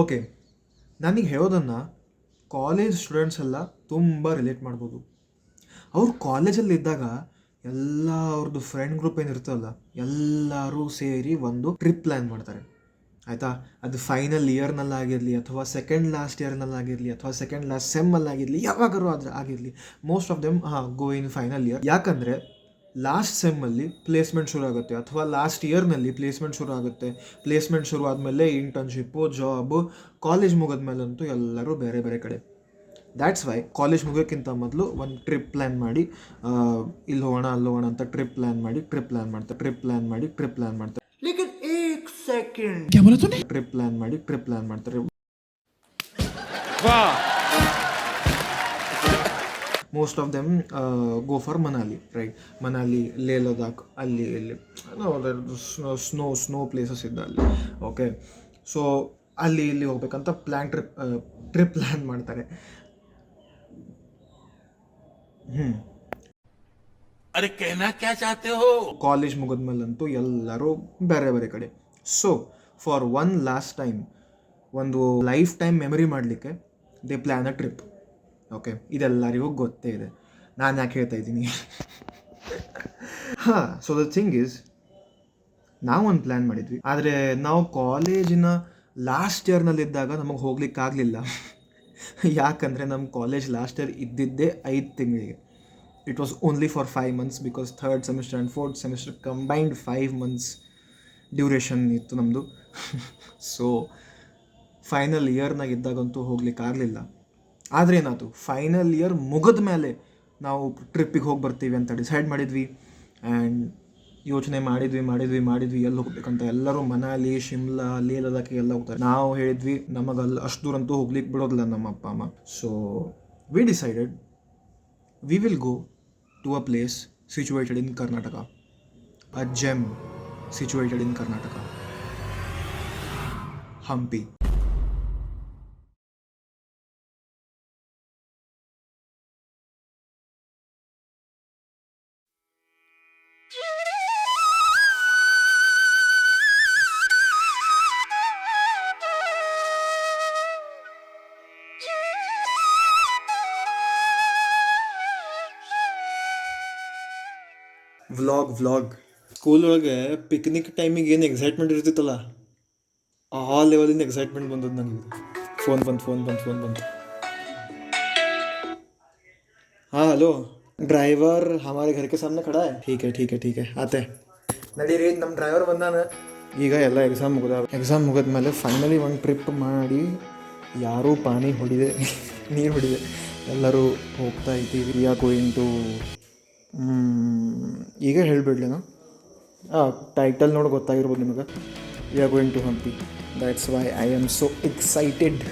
Okay, ನನಗೆ ಹೇಳೋದನ್ನು college students ಎಲ್ಲ ತುಂಬ ರಿಲೇಟ್ ಮಾಡ್ಬೋದು. ಅವ್ರು ಕಾಲೇಜಲ್ಲಿದ್ದಾಗ ಎಲ್ಲ ಅವ್ರದ್ದು ಫ್ರೆಂಡ್ ಗ್ರೂಪ್ ಏನಿರ್ತಲ್ಲ, ಎಲ್ಲರೂ ಸೇರಿ ಒಂದು ಟ್ರಿಪ್ ಪ್ಲ್ಯಾನ್ ಮಾಡ್ತಾರೆ, ಆಯಿತಾ. ಅದು ಫೈನಲ್ ಇಯರ್ನಲ್ಲಾಗಿರಲಿ ಅಥವಾ ಸೆಕೆಂಡ್ ಲಾಸ್ಟ್ ಇಯರ್ನಲ್ಲಾಗಿರಲಿ ಅಥವಾ ಸೆಕೆಂಡ್ ಲಾಸ್ಟ್ ಸೆಮ್ಮಲ್ಲಾಗಿರಲಿ, ಯಾವಾಗಾರು ಆಗಿರಲಿ. Most of them go in final year. ಯಾಕಂದರೆ ಲಾಸ್ಟ್ ಸೆಮ್ಮಲ್ಲಿ ಪ್ಲೇಸ್ಮೆಂಟ್ ಶುರು ಆಗುತ್ತೆ ಅಥವಾ ಲಾಸ್ಟ್ ಇಯರ್ನಲ್ಲಿ ಪ್ಲೇಸ್ಮೆಂಟ್ ಶುರು ಆಗುತ್ತೆ. ಪ್ಲೇಸ್ಮೆಂಟ್ ಶುರು ಆದಮೇಲೆ ಇಂಟರ್ನ್ಶಿಪ್ಪು, ಜಾಬು. ಕಾಲೇಜ್ ಮುಗಿದ್ಮೇಲಂತೂ ಎಲ್ಲರೂ ಬೇರೆ ಬೇರೆ ಕಡೆ. ದ್ಯಾಟ್ಸ್ ವೈ ಕಾಲೇಜ್ ಮುಗೋಕ್ಕಿಂತ ಮೊದಲು ಒಂದು ಟ್ರಿಪ್ ಪ್ಲ್ಯಾನ್ ಮಾಡಿ, ಇಲ್ಲಿ ಹೋಗೋಣ ಅಲ್ಲಿ ಹೋಗೋಣ ಅಂತ ಟ್ರಿಪ್ ಪ್ಲ್ಯಾನ್ ಮಾಡಿ ಟ್ರಿಪ್ ಪ್ಲ್ಯಾನ್ ಮಾಡ್ತಾರೆ. ಟ್ರಿಪ್ ಪ್ಲ್ಯಾನ್ ಮಾಡಿ ಟ್ರಿಪ್ ಪ್ಲ್ಯಾನ್ ಮಾಡ್ತಾರೆ. ಟ್ರಿಪ್ ಪ್ಲ್ಯಾನ್ ಮಾಡಿ ಟ್ರಿಪ್ ಪ್ಲ್ಯಾನ್ ಮಾಡ್ತಾರೆ. Most of them go for Manali, right. Manali, ಲೇ ಲದಾಖ್, ಅಲ್ಲಿ ಇಲ್ಲಿ ಸ್ನೋ ಪ್ಲೇಸಸ್ ಇದ್ದ ಅಲ್ಲಿ. ಓಕೆ, ಸೊ ಅಲ್ಲಿ ಇಲ್ಲಿ ಹೋಗ್ಬೇಕಂತ ಟ್ರಿಪ್ ಪ್ಲ್ಯಾನ್ ಮಾಡ್ತಾರೆ. अरे कहना क्या चाहते हो? ಕಾಲೇಜ್ ಮುಗಿದ್ಮೇಲಂತೂ ಎಲ್ಲರೂ ಬೇರೆ ಬೇರೆ ಕಡೆ. So for one last time, ಒಂದು ಲೈಫ್ ಟೈಮ್ ಮೆಮರಿ ಮಾಡಲಿಕ್ಕೆ they plan a trip. Okay, ಇದೆಲ್ಲರಿಗೂ ಗೊತ್ತೇ ಇದೆ, ನಾನು ಯಾಕೆ ಹೇಳ್ತಾ ಇದ್ದೀನಿ. ಹಾಂ, ಸೊ ದ ಥಿಂಗ್ ಈಸ್, ನಾವು ಒಂದು ಪ್ಲ್ಯಾನ್ ಮಾಡಿದ್ವಿ, ಆದರೆ ನಾವು ಕಾಲೇಜಿನ ಲಾಸ್ಟ್ ಇಯರ್ನಲ್ಲಿದ್ದಾಗ ನಮಗೆ ಹೋಗ್ಲಿಕ್ಕಾಗಲಿಲ್ಲ. ಯಾಕಂದರೆ ನಮ್ಮ ಕಾಲೇಜ್ ಲಾಸ್ಟ್ ಇಯರ್ ಇದ್ದಿದ್ದೇ 5 ತಿಂಗಳಿಗೆ. It was only for 5 months because 3rd semester and 4th semester combined 5 months duration ಇತ್ತು ನಮ್ಮದು. ಸೊ ಫೈನಲ್ ಇಯರ್ನಾಗ ಇದ್ದಾಗಂತೂ ಹೋಗ್ಲಿಕ್ಕಾಗಲಿಲ್ಲ. ಆದರೆ ಏನಾಯ್ತು, ಫೈನಲ್ ಇಯರ್ ಮುಗಿದ ಮೇಲೆ ನಾವು ಟ್ರಿಪ್ಪಿಗೆ ಹೋಗಿ ಬರ್ತೀವಿ ಅಂತ ಡಿಸೈಡ್ ಮಾಡಿದ್ವಿ. ಆ್ಯಂಡ್ ಯೋಚನೆ ಮಾಡಿದ್ವಿ ಎಲ್ಲಿ ಹೋಗ್ಬೇಕಂತ. ಎಲ್ಲರೂ ಮನಾಲಿ, ಶಿಮ್ಲಾ, ಲೇ ಲದಾಖ್ ಎಲ್ಲ ಹೋಗ್ತಾರೆ. ನಾವು ಹೇಳಿದ್ವಿ ನಮಗಲ್ಲಿ ಅಷ್ಟು ದೂರ ಅಂತೂ ಹೋಗ್ಲಿಕ್ಕೆ ಬಿಡೋದಿಲ್ಲ ನಮ್ಮ ಅಪ್ಪ ಅಮ್ಮ. So we decided we will go to a place situated in Karnataka, a gem situated in Karnataka, Hampi. Vlog school ಒಳಗೆ ಪಿಕ್ನಿಕ್ ಟೈಮಿಗೆ ಏನು ಎಕ್ಸೈಟ್ಮೆಂಟ್ ಇರ್ತಿತ್ತಲ್ಲ, ಆ ಲೆವೆಲಿಂದ ಎಕ್ಸೈಟ್ಮೆಂಟ್ ಬಂದದ್ದು ನನಗೆ. ಫೋನ್ ಬಂತು. हाँ हेलो ड्राइवर, हमारे घर के सामने खड़ा है. ठीक है आते ನಡೀರಿ. ನಮ್ಮ ಡ್ರೈವರ್ ಬಂದಾನ. ಈಗ ಎಲ್ಲ ಎಕ್ಸಾಮ್ ಮುಗಿದ್ಮೇಲೆ ಫೈನಲಿ ಒಂದು ಟ್ರಿಪ್ ಮಾಡಿ, ಯಾರೂ ನೀರು ಹೊಡಿದೆ ಎಲ್ಲರೂ ಹೋಗ್ತಾ ಇದ್ದೀವಿ. ವಿ ಆರ್ ಗೋಯಿಂಗ್ ಟು, ಈಗ ಹೇಳಿಬಿಡ್ಲೇನಾ, ಟೈಟಲ್ ನೋಡಿ ಗೊತ್ತಾಗಿರ್ಬೋದು ನಿಮಗೆ. We are going to Hampi. That's why I am so excited.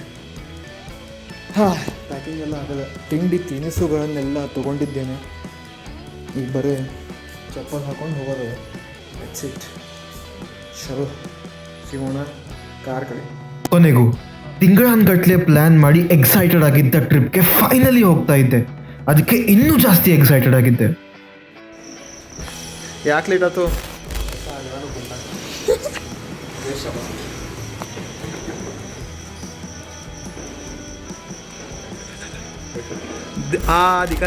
Packing ಎಲ್ಲ ಆಗಲ್ಲ. ತಿನಿಸುಗಳನ್ನೆಲ್ಲ ತೊಗೊಂಡಿದ್ದೇನೆ. ಈಗ ಬರೀ ಚಪ್ಪಲ್ ಹಾಕೊಂಡು ಹೋಗೋದು. That's it. ಚಲೋ ಸಿಗೋಣ ಕಾರ್ ಕಡೆ. ಕೊನೆಗೂ ತಿಂಗಳಾನ್ಗಟ್ಲೆ ಪ್ಲ್ಯಾನ್ ಮಾಡಿ ಎಕ್ಸೈಟೆಡ್ ಆಗಿದ್ದ ಟ್ರಿಪ್ಗೆ ಫೈನಲಿ ಹೋಗ್ತಾ ಇದ್ದೆ. ಅದಕ್ಕೆ ಇನ್ನೂ ಜಾಸ್ತಿ ಎಕ್ಸೈಟೆಡ್ ಆಗಿದ್ದೆ. ಯಾಕೆ ಲೇಟ್ ಆಯ್ತು? ದಿಕ್ಕ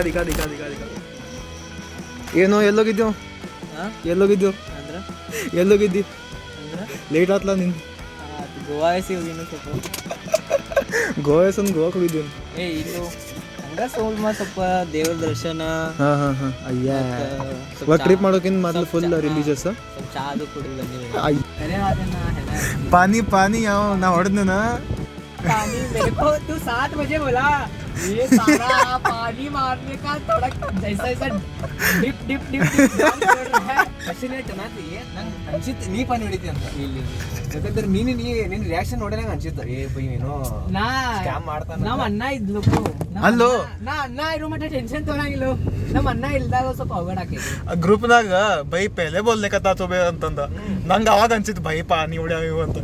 ಏನೋ ಎಲ್ಲೋಗಿದ್ದು ಲೇಟ್ ಆತ್ಲ ನೀನು? ಗೋವಾ ಗೋವಾಕ್ಕೆ ಹೋಗಿದ್ದೀವಿ. ಸ್ವಲ್ಪ ದೇವ್ರ ದರ್ಶನ. ಅಯ್ಯ, ಟ್ರಿಪ್ ಮಾಡೋಕಿಂತ ಮೊದಲು ಫುಲ್ ರಿಲೀಜಿಯಸ್. ಚಾದು ಕುಡಿದು ಪಾನಿ ನಾ ಹೊಡೆದ್ನ. पानी मेरे को तू 7 बजे बोला, ये सारा पानी मारने का थोड़ा ऐसा डिप ಫ್ಯಾಸಿನೇಟ್ ಅನ್ನತ್ತಿ ನಂಗೆ ಅನ್ಸಿತ್ತು ನೀ ಪಾನಿ ಹೊಡಿತಿ ಅಂತ. ಯಾಕಂದ್ರೆ ನಿನ್ನ ರಿಯಾಕ್ಷನ್ ನೋಡಿದ್ರೆ ನಂಗೆ ಅನ್ಸಿತ್ತು ಏ ಬೈ ನೀನು ಸ್ಕ್ಯಾಮ್ ಮಾಡ್ತಾನ. ನಮ್ಮ ಅಣ್ಣ ಇದ್ಲು ಅಲ್ಲೋ, ನಾ ಅಣ್ಣ ಇರೋ ಮಟ್ಟ ಟೆನ್ಷನ್ ತೊಗೊಳಂಗಿಲ್ಲ. ನಮ್ಮ ಅಣ್ಣ ಇಲ್ದಾಗ ಸ್ವಲ್ಪ ಅವಘಡ ಆಕೈತಿ. ಗ್ರೂಪ್ನಾಗ ಬೈ ಪೆಹಲೆ ಬೋಲ್ನೆ ಕತ್ತಾ ತೋಬೆ ಅಂತಂದ. ನಂಗೆ ಅವಾಗ ಅನ್ಸಿತ್ತು ಬೈ ಪಾನಿ ಹೊಡ್ಯಾವ ಅಂತ.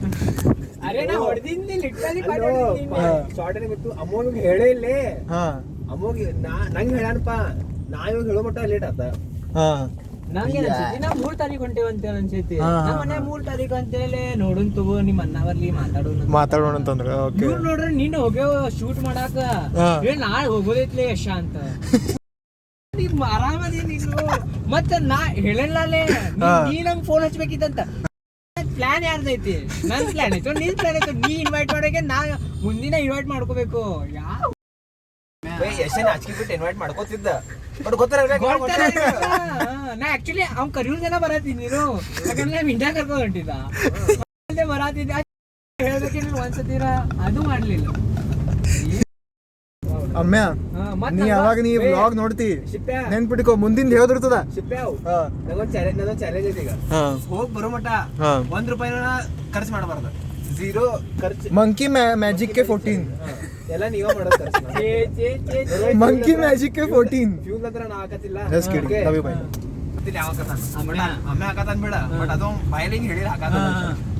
ಅರೆ ನಾ ಹೊಡೆದಿನಿ ಲಿಟ್ರಲಿ ಶಾರ್ಟ್ ಗೊತ್ತು. ಅಮ್ಮೋನಿಗೆ ಹೇಳೇ ಇಲ್ಲೇ. ಅಮ್ಮೋಗಿ ನಂಗೆ ಹೇಳಾನಪ್ಪ, ನಾ ಇವಾಗ ಹೇಳೋ ಮಟ್ಟ ಲೇಟ್ ಆತ. ನಂಗೆ ಅನ್ಸೈತಿ ನಾ 3 ತಾರೀಕು ಹೊಂಟೇವ ಅಂತ ಅನ್ಸೈತಿ ನಮ್ಮ ಮನೆ 3 ತಾರೀಕು ಅಂತೇಳಿ ನೋಡುನ್ ತಗೋ ನಿಮ್ಮ ಅಣ್ಣ ಬರ್ಲಿ ಮಾತಾಡೋಣ ಅಂತಂದ್ರೆ ಓಕೆ ಇವ್ರು ನೋಡ್ರಿ ನೀನ್ ಹೋಗ್ಯವ ಶೂಟ್ ಮಾಡಾಕ ನಾಳೆ ಹೋಗೋದೈತ್ಲೆ ಯಶ ಅಂತ ನೀವ್ ಆರಾಮದಿ ನೀನು ಮತ್ತ ನಾ ಹೇಳಲ್ಲೇ ನೀ ನಂಗ್ ಫೋನ್ ಹಚ್ಬೇಕಿತ್ತಂತ ಪ್ಲಾನ್ ಯಾರ್ದೈತಿ ನನ್ ಪ್ಲಾನ್ ಐತಿ ನಿನ್ ಪ್ಲಾನ್ ಐತಿ ನೀ ಇನ್ವೈಟ್ ಮಾಡೋಕೆ ನಾ ಮುಂದಿನ ಇನ್ವೈಟ್ ಮಾಡ್ಕೋಬೇಕು ಯಾವ ಯಶನ್ ಆಚೆ ಬಿಟ್ಟು ಇನ್ವೈಟ್ ಮಾಡ್ಕೋತಿದ್ದ ಬಟ್ ಗೊತ್ತಾರ ನಾ ಆಕ್ಚುಲಿ ಅವ್ನ್ ಕರಿಯುವುದೇನ ಬರತ್ತೀನಿ ನೀನು ಯಾಕಂದ್ರೆ ಇಂಡಿಯಾ ಕರ್ಕೊಂಡು ಹೊಂಟಿದ್ದ ಬರತ್ತಿದ್ದ ಹೇಳ್ಬೇಕಿಲ್ಲ ಒಂದ್ಸತೀರ ಅದು ಮಾಡ್ಲಿಲ್ಲ ಅಮ್ಮ್ಯಾ ನೀ ಯಾವಾಗ ನೀ ವ್ಲಾಗ್ ನೋಡ್ತಿ ನೆನ್ಪಿಟ್ಕೋ ಮುಂದಿನ ಹೇಳಿರ್ತದ ನಂಗೊಂದು ಚಾಲೆಂಜ್ ಐತಿ ಈಗ ಹೋಗ್ ಬರೋ ಮಟ ₹1 ಖರ್ಚು ಮಾಡಬಾರ್ದು ಝೀರೋ ಖರ್ಚು ಮಂಕಿ ಮ್ಯಾಜಿಕ್ ಕೆ 14 ಎಲ್ಲ ನೀವ ಮಾಡೋದು ಮಂಕಿ ಮ್ಯಾಜಿಕ್ ಕೆ 14 ಫ್ಯೂಲ್ ಹತ್ರ ನಾ ಹಾಕತ್ತಿಲ್ಲ ಅಮ್ಮೆ ಹಾಕತಾನ ಬೇಡ ಬಟ್ ಅದು ಬಾಯಲಿಂಗ್ ಹೇಳಿ ಹಾಕದ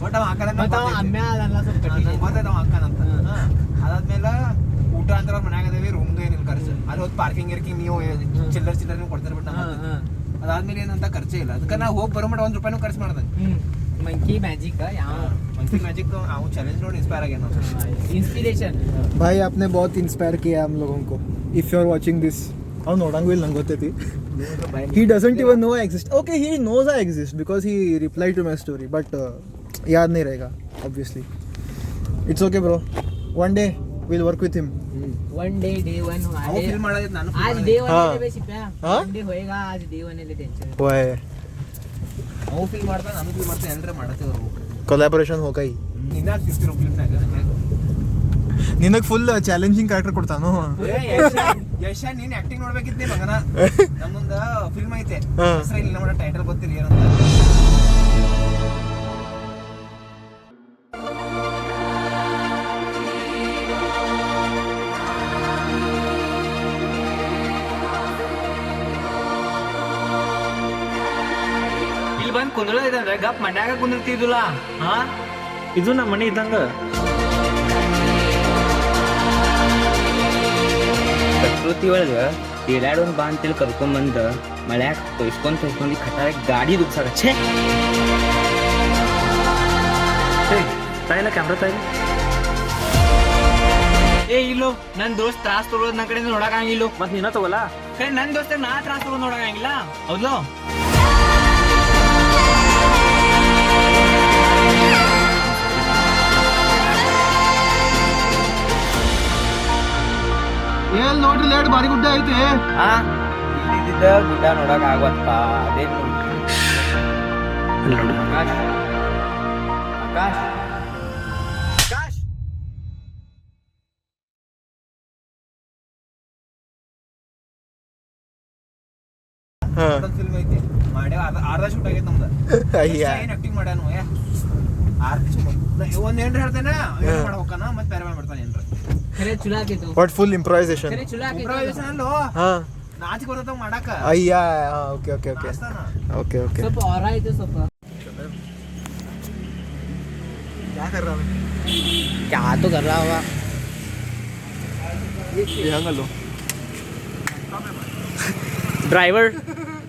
ಬಟ್ ಅವ ಹಾಕದಂತ ಹಾಕಾನಂತ ಅದಾದ್ಮೇಲೆ ಊಟ ಅಂತ ಮನ್ಯಾಗ ಅದೇವಿ ರೂಮ್ದು ಏನಿಲ್ಲ ಖರ್ಚು ಅಲ್ಲಿ ಹೋಗಿ ಪಾರ್ಕಿಂಗ್ ಇರ್ಕಿಂಗ್ ನೀವು ಚಿಲ್ಲರ್ ನೀವು ಕೊಡ್ತಾರೆ ಬಿಟ್ಟು ಅದಾದ್ಮೇಲೆ ಏನಂತ ಖರ್ಚೇ ಇಲ್ಲ ಅದಕ್ಕೆ ನಾ ಹೋಗಿ ಬರೋ ಮಟ ₹1 ಖರ್ಚು ಮಾಡ್ದೆ ಮಂಕಿ ಮ್ಯಾಜಿಕ್ ಯಾವ मंकी मैजिक तो आओ चैलेंज नोट इंस्पायर आ गया ना इंस्पिरेशन भाई आपने बहुत इंस्पायर किया हम लोगों को if you are watching this ಅವ್ನು ನೋಡಂಗೂ ಇಲ್ಲ ನಂಗೆ ಗೊತ್ತೈತಿ he doesn't even know I exist okay he knows I exist because he replied to my story but याद नहीं रहेगा obviously it's okay bro one day we'll work with him one day day one आओ film ಮಾಡೋದು ನಾನು आज day one है बे सिप्या one day होएगा आज day one ले टेंशन ओए आओ फिल्म ಮಾಡ್ತಾ ನಾನು ಫಿಲ್ಮ್ ಮಾಡ್ತಾ ಎಲ್ಲರೂ ಮಾಡ್ತೇವೆ ಕೊಲಾಬರೇಷನ್ ಹೋಗೈ ನಿನ್ನ ಸಿಕ್ತಿರೋ ಫಿಲ್ಮ್ನಾಗ ನಿನಗೆ ಫುಲ್ ಚಾಲೆಂಜಿಂಗ್ ಕ್ಯಾರೆಕ್ಟರ್ ಕೊಡ್ತಾನು ಯಶ ನೀನ್ ಆಕ್ಟಿಂಗ್ ನೋಡ್ಬೇಕಿದ್ದೆ ಮಗನ ನಮ್ಮೊಂದ ಫಿಲ್ಮ್ ಐತೆ ಹೆಸರು ಇಲ್ಲ ನೋಡ ಟೈಟಲ್ ಗೊತ್ತಿಲ್ಲ ಏನಂತ ಇಲ್ಲಿ ಬಂದು ಕುಂದ್ರದಿದ್ರೆ ಗಪ್ ಮನ್ಯಾಗ ಕುಂದಿರ್ತಿದ್ದಿಲ್ಲ ಹಾ ಇದು ನಮ್ಮ ಮನೆ ಇದ್ದಂಗ ಪ್ರಕೃತಿ ಒಳಗೆ ತೇಲಾಡೋನ್ ಬಾ ಅಂತೇಳಿ ಕರ್ಕೊಂಬಂದ ಮಳ್ಯಾಗ ತೊಯ್ಸ್ಕೊಂಡ್ ಖಟಾರ ಗಾಡಿ ದುಗ್ಸಾಕ ಛೇ ತಾಯಿಲ್ಲ ಕ್ಯಾಮ್ರಾ ತಾಯಿಲ್ಲ ಏ ಇಲ್ಲೋ ನನ್ ದೋಸ್ತ್ ತ್ರಾಸ್ ತಗೊಳೋದ್ ನನ್ನ ಕಡೆ ನೋಡಕ್ ಮತ್ ನೀನ ತಗೋಲ್ಲ ನನ್ ದೋಸ್ತ ನಾ ತ್ರಾಸ್ ತಗೊಳೋದ್ ನೋಡಕ್ ಹೌದ್ಲೋ ಏನ್ ನೋಡ್ರಿ ಲೇಟ್ ಬಾರಿ ಗುಡ್ಡ ಐತಿ ಇಲ್ಲಿದ್ದ ಗುಡ್ಡ ನೋಡಕ್ ಆಗವತ್ತ ಅದೇ ಆಕಾಶ್ ಆಕಾಶ್ ಫಿಲ್ಮ್ ಐತಿ ಮಾಡಿ ಅರ್ಧ ಶೂಟ್ ಆಗೈತೆ ನಮ್ದು ಏನ್ ಆಕ್ಟಿಂಗ್ ಮಾಡ್ಯಾನು ಒಂದ್ ಏನ್ರ ಹೇಳ್ತೇನೆ ಏನ್ ಮಾಡ್ಬೇಕನ ಮತ್ತೆ ಬೇರೆ ಮಾಡ್ತಾನೆ ಏನ್ರ ಖರೆ ಚುಲಾ ಆಕೈತು ಬಟ್ ಫುಲ್ ಇಂಪ್ರೈಸೇಷನ್ ಖರೆ ಚುಲಾ ಆಕೈತು ಇಂಪ್ರೂವೈಸೇಷನ್ ಅಲ್ಲೋ ಹಾ ನಾಚಿಕೆ ಬರ್ತವ ಮಾಡಾಕ ಅಯ್ಯ okay okay okay okay okay ಸ್ವಲ್ಪ ಆರ ಐತೆ ಸ್ವಲ್ಪ क्या कर रहा है क्या तो कर रहा होगा ये हंगलो driver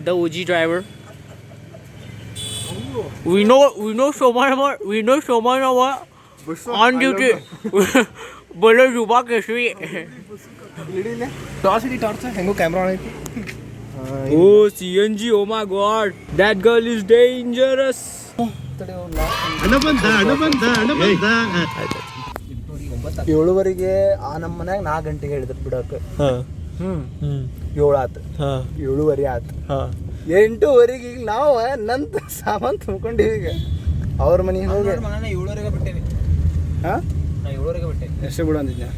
the OG driver we know so much on duty बोलो युवा केसरी टॉर्च हिडी टॉर्च ಹೆಂಗೋ ಕ್ಯಾಮೆರಾ ಆನ್ ಐತಿ oh CNG oh my god that girl is dangerous ಏಳುವರೆಗೆ ಆ ನಮ್ಮ ಮನ್ಯಾಗ 4 ಗಂಟೆಗೆ ಹೇಳಿದ್ರು ಬಿಡಕ್ಕೆ 7 ಆತು 7:30 ಆತು 8:30 ಈಗ ನಾವು ನಂತ ಸಾಮಾನು ತುಂಬ್ಕೊಂಡಿವಿ ಈಗ ಅವ್ರ ಮನೆಗೆ ಹೋಗಿ ನಾನು 7:30 ಬಿಟ್ಟೇನಿ ಹಾ ನಾ 7:30 ಬಿಟ್ಟೆ ಎಷ್ಟು ಬಿಡು ಅಂದಿದ್ದೆ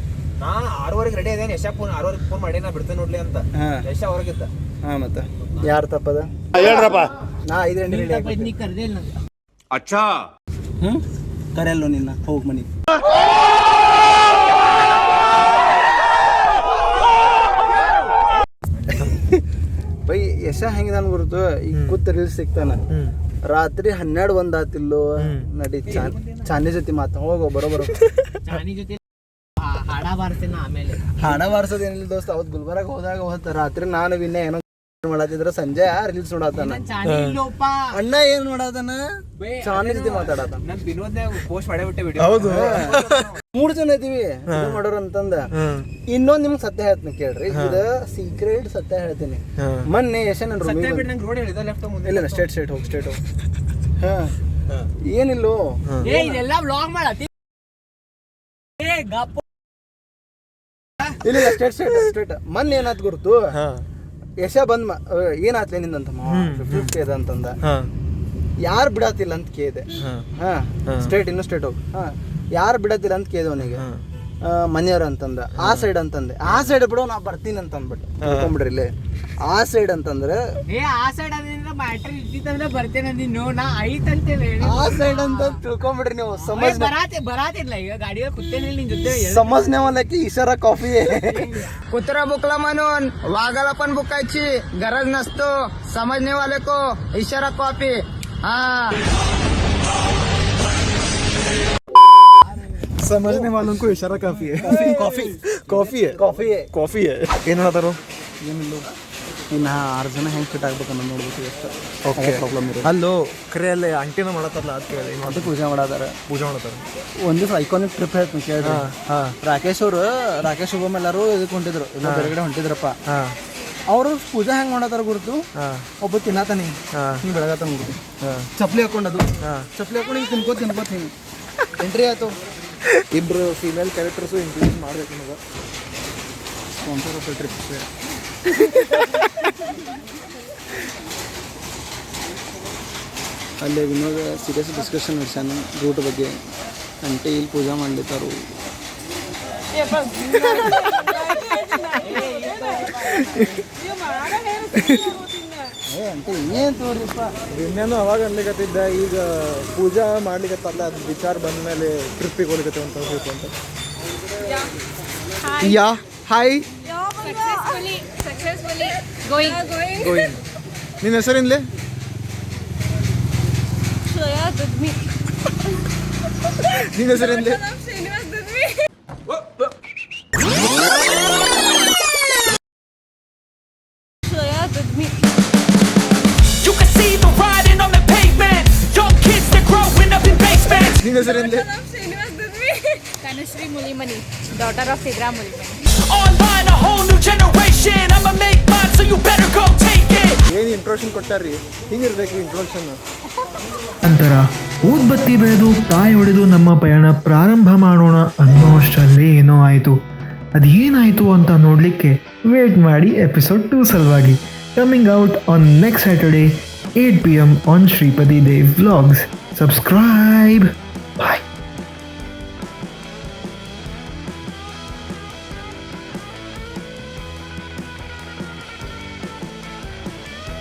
ನಾ 6:30 ರೆಡಿ ಅದೇನಿ ಯಶ ಫೋನ್ 6:30 ಫೋನ್ ಮಾಡಿ ನಾ ಬಿಡ್ತೇನೆ ನೋಡ್ಲಿ ಅಂತ ಯಶ ಹೊರಗಿದ್ದ ಹಾ ಮತ್ತೆ ಯಾರು ತಪ್ಪದ ಹೇಳ್ರಪ್ಪ ನಾ 5 ಗಂಟೆ ರೆಡಿ ನೀ ಕರ್ದೇ ಇಲ್ಲ अच्छा ಕರೆಯಲ್ಲೋ ನಿನ್ನ ಹೋಗಿ ಮನಿ ಬೈ ಯಶ ಹೆಂಗಿದಾನ ಗುರುತು ಈಗ ಕೂತ್ ರೀಲ್ಸ್ ಸಿಗ್ತಾನ ರಾತ್ರಿ 12-1 ಆತಿಲ್ಲೋ ನಡಿ ಚಾಂದಿ ಜೊತೆ ಮಾತ ಹೋಗೋ ಬರೋಬರೋ ಚಾನಿ ಜೊತೆ ಹಾಡ ಬಾರ್ಸೇನ ಆಮೇಲೆ ಹಾಡ ಬಾರ್ಸೋದೇನಿಲ್ಲ ದೋಸ್ತ ಅವತ್ತು ಗುಲ್ಬರ್ಗ ಹೋದಾಗ ರಾತ್ರಿ ನಾನು ವಿನ್ನ ಏನೋ ಮಾಡತ್ತಿದ್ರ ಸಂಜೆ ರೀಲ್ಸ್ ನೋಡತ್ತಾನ. ನನ್ ಚಾನೆ ಇಲ್ಲೋಪ. ಅಣ್ಣ ಏನ್ ನೋಡತಾನ, ಚಾನೆ ಜೊತೆ ಮಾತಾಡತಾನ. ನನ್ ವಿನೋದ್ನಾಗ ಪೋಸ್ಟ್ ಮಾಡೇ ಬಿಟ್ಟೆ ವಿಡಿಯೋ. ಹೌದು 3 ಜನ ಇದೀವಿ ಇದು ಮಾಡೋರು ಅಂತಂದ. ಇನ್ನೊಂದ್ ನಿಮ್ಗೆ ಸತ್ಯ ಹೇಳ್ತೀನಿ ಕೇಳ್ರಿ, ಇದು ಸೀಕ್ರೆಟ್ ಸತ್ಯ ಹೇಳ್ತೀನಿ. ಮೊನ್ನೆ ಯಶನ್ ನನ್ ರೂಮಿಗೆ ಬಿಟ್ಟು ನಂಗೆ ರೋಡ್ ಹೇಳಿದ ಲೆಫ್ಟ್ ಮುಂದೆ. ಇಲ್ಲ ಸ್ಟ್ರೇಟ್ ಹೋಗಿ ಹಾ ಏನಿಲ್ಲೋ ಏ ಇದೆಲ್ಲ ವ್ಲಾಗ್ ಮಾಡತ್ತಿ. ಏ ಗಪ್ಪ. ಇಲ್ಲ ಸ್ಟ್ರೇಟ್ ಮೊನ್ನೆ ಏನಾತ್ ಗುರುತು, ಯಶ ಬಂದ್ ಏನಾತ್ಲೆ ನಿಂದಂತ 50 ಅದ ಅಂತಂದ. ಯಾರು ಬಿಡತ್ತಿಲ್ಲ ಅಂತ ಕೇಳಿದೆ. ಹಾ ಸ್ಟ್ರೇಟ್ ಹೋಗಿ. ಹಾ ಯಾರು ಬಿಡತ್ತಿಲ್ಲ ಅಂತ ಕೇಳಿದೆ ಅವನಿಗೆ. ಮನೆಯವ್ರ ಅಂತಂದ. ಆ ಸೈಡ್ ಅಂತಂದೆ. ಆ ಸೈಡ್ ಬಿಡೋ ನಾ ಬರ್ತೀನಿ ಅಂತ ಅಂದ್ಬಿಟ್ಟು ತಿಳ್ಕೊಂಬಿಡ್ರಿ ಇಲ್ಲಿ. ಆ ಸೈಡ್ ಅಂತಂದ್ರೆ ಏ ಆ ಸೈಡ್ ಅದ್ರಿಂದ ಬ್ಯಾಟ್ರಿ ಇಟ್ಟಿತ್ತಂದ್ರೆ ಬರ್ತೇನೆ ನೀನು. ನಾ ಐತಂತೇಳಿ ಆ ಸೈಡ್ ಅಂತ ತಿಳ್ಕೊಂಬಿಡ್ರಿ ನೀವು. ಬರಾತಿರ್ಲ ಈಗ ಗಾಡಿಯಲ್ಲಿ ಕುತ್ತೇನೆ ನಿನ್ ಜೊತೆ. समजने वाला की इशारा कॉफी आहे. कुत्रा बुकला म्हणून वाघाला पण बुकायची गरज नसतो. समजने वाले को इशारा कॉपी. हा समझने वालों को इशारा काफी है. ಕಾಫಿ ಏನ್ ಹೇಳ್ತಾರೋ ಏನಿಲ್ಲ ಇನ್ನು 6 ಜನ ಹೆಂಗೆ ಫಿಟ್ ಆಗ್ಬೇಕು ಅನ್ನೋದು ನೋಡ್ಬೇಕು ಎಷ್ಟು. ಓಕೆ ಪ್ರಾಬ್ಲಮ್ ಇರೋದು ಅಲ್ಲೋ ಕರೆಯಲ್ಲೇ ಆಂಟಿನ ಮಾಡತ್ತಾರಲ್ಲ ಅದು ಕೇಳಿ ಅದು ಪೂಜೆ ಮಾಡಾದಾರ. ಒಂದು ದಿವಸ ಐಕಾನಿಕ್ ಟ್ರಿಪ್ ಹೇಳ್ತೀನಿ ಕೇಳ್ರಿ. ರಾಕೇಶ್ ಶುಭಮ್ ಎಲ್ಲರೂ ಇದಕ್ಕೆ ಹೊಂಟಿದ್ರು, ಎಲ್ಲ ಹೊರಗಡೆ ಹೊಂಟಿದ್ರಪ್ಪ. ಅವರು ಪೂಜೆ ಹೆಂಗೆ ಮಾಡತ್ತಾರ ಗುರುತು, ಒಬ್ಬ ತಿನ್ನತಾನೆ ಹಿಂಗೆ ಬೆಳಗತ್ತಾನ ಗುರುತು, ಚಪ್ಪಲಿ ಹಾಕೊಂಡದು. ಚಪ್ಪಲಿ ಹಾಕೊಂಡು ಹಿಂಗೆ ತಿನ್ಕೋತ ಹಿಂಗೆ ಎಂಟ್ರಿ ಆಯ್ತು. ಇಬ್ರು ಫೀಮೇಲ್ ಕ್ಯಾರೆಕ್ಟರ್ಸು ಇಂಟ್ರೊಡ್ಯೂಸ್ ಮಾಡ್ಬೇಕು ನಮಗೆ. ಸ್ಪಾನ್ಸರ್ ಆಫ್ ಟ್ರಿಪ್ ಅಲ್ಲೇ ವಿನೋದ ಸೀರಿಯಸ್ ಡಿಸ್ಕಷನ್ ನಡೆಸ್ಯಾನ ರೂಟ್ ಬಗ್ಗೆ. ಅಂಟೆ ಇಲ್ಲಿ ಪೂಜೆ ಮಾಡ್ಲಿತ್ತಾರು. ಅಂಟೆ ಏನು ತೋರಿಪ್ಪ. ವಿನ್ಯಾನು ಅವಾಗ ಅನ್ಲಿಕತ್ತಿದ್ದ, ಈಗ ಪೂಜಾ ಮಾಡ್ಲಿಕತ್ತಲ್ಲ ಅದು ವಿಚಾರ ಬಂದ ಮೇಲೆ ಟ್ರಿಪ್ಪಿಗೆ ಹೋಗ್ಲಿಕತ್ತೆ ಅಂತ ಹೋಗ್ಬೇಕು ಅಂತ. ಯಾ ಹಾಯ್ Successfully going. ಗೋಯಿಂಗ್. ನಿನ್ನ ಹೆಸರಿನ್ಲೆ? Shreya Dudmi. ನಿನ್ನ ಹೆಸರಿನ್ಲೆ? Srinivas Dudmi. Shreya Dudmi. You can see the riding on the pavement. Young kids, they're growing up in basements. ನಿನ್ನ ಹೆಸರಿನ್ಲೆ? Srinivas Dudmi. Tanushree Mulimani, daughter of Sidra Mulimani. Online, a whole new generation. I'ma make mine, so you better go take it. ಏನು introduction ಕೊಟ್ಟಾರ್ರಿ, ಹಿಂಗಿರ್ಬೇಕು introduction. ನಂತರ ಊದ್ಬತ್ತಿ ಬೆಳೆದು ತಾಯಿ ಹೊಡೆದು ನಮ್ಮ ಪಯಣ ಪ್ರಾರಂಭ ಮಾಡೋಣ ಅನ್ನೋಷ್ಟರಲ್ಲಿ ಏನೋ ಆಯಿತು. ಅದೇನಾಯಿತು ಅಂತ ನೋಡಲಿಕ್ಕೆ ವೇಟ್ ಮಾಡಿ ಎಪಿಸೋಡ್ 2 ಸಲುವಾಗಿ. Coming out on next Saturday 8 PM on Shripati Dev vlogs. Subscribe.